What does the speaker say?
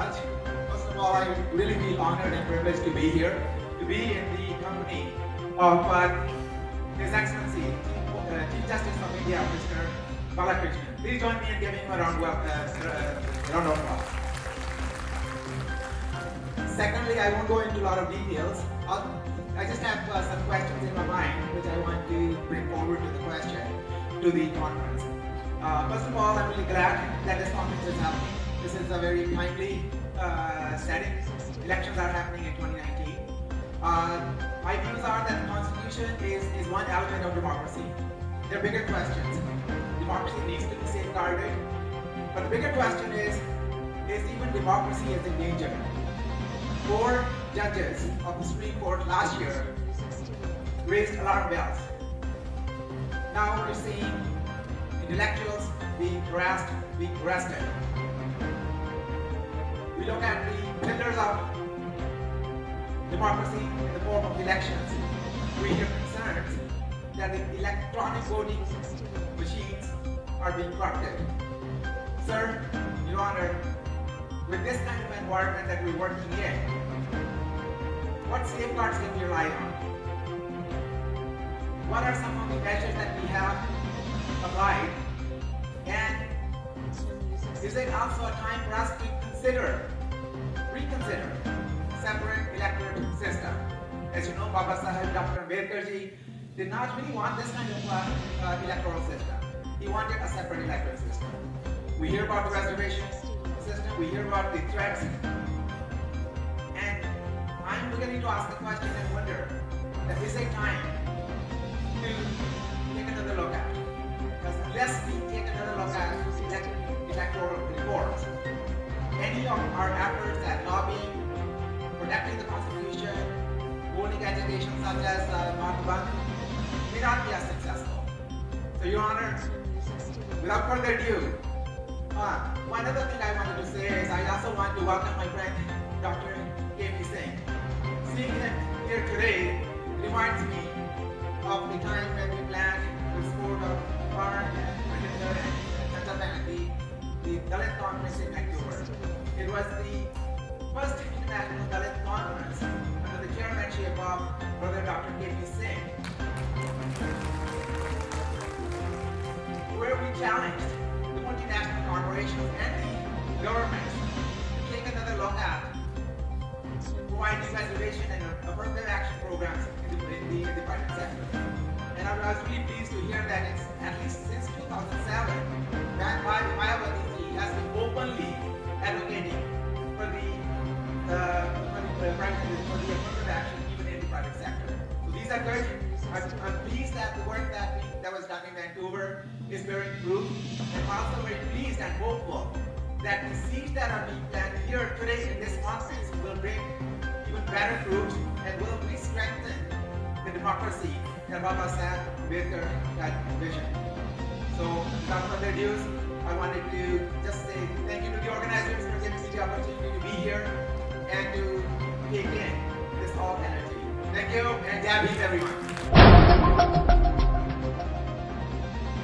much. First of all, I really feel honored and privileged to be here, to be in the company of His Excellency, Chief Justice of India, Mr. Balakrishnan. Please join me in giving him a round of applause. Secondly, I won't go into a lot of details. I just have some questions in my mind which I want to bring forward to the conference. First of all, I'm really glad that this conference is happening. This is a very timely setting. Elections are happening in 2019. My views are that the Constitution is one element of democracy. There are bigger questions. Democracy needs to be safeguarded. But the bigger question is even democracy is in danger? 4 judges of the Supreme Court last year raised alarm bells. Now we're seeing intellectuals being harassed, being arrested. We look at the pillars of democracy in the form of elections. We hear concerns that the electronic voting machines are being corrupted. Sir, Your Honor, with this kind of environment that we're working in, what safeguards can we rely on? What are some of the measures that we have applied? And is it also a time for us to reconsider separate electorate system? As you know, Baba Sahib Dr. Ambedkar ji did not really want this kind of electoral system. He wanted a separate electoral system. We hear about the reservation system, we hear about the threats, and I'm beginning to ask the question and wonder that is it time to take another look at? Because unless we take another look at electoral reforms, any of our efforts at lobbying, protecting the Constitution, voting agitation such as Mahatma may not be as successful. So, Your Honor, without further ado, one other thing I wanted to say is I also want to welcome my friend Dr. K.P. Singh. Seeing him here today reminds me of the time when we planned the sport of Farn and Chachapan, the Dalit Conference in Vancouver. It was the first international Dalit conference under the chairmanship of Brother Dr. K.P. Singh, where we challenged the multinational corporations and the governments to take another look at providing reservation and affirmative action programs in the private sector. And I was really pleased to hear that it's at least since 2007 that Mayawati has been openly advocating for the affirmative action even in the private sector. So these are good. I'm pleased that the work that was done in Vancouver is bearing fruit, and I'm also very pleased and hopeful that the seeds that are being planted here today in this conference will bring even better fruit and will really strengthen the democracy that Baba Sahib Ambedkar had envisioned. So, without further ado, I wanted to just say thank you to the organizers for giving me the opportunity to be here and to take in this all energy. Thank you, and Jai Bhim, everyone.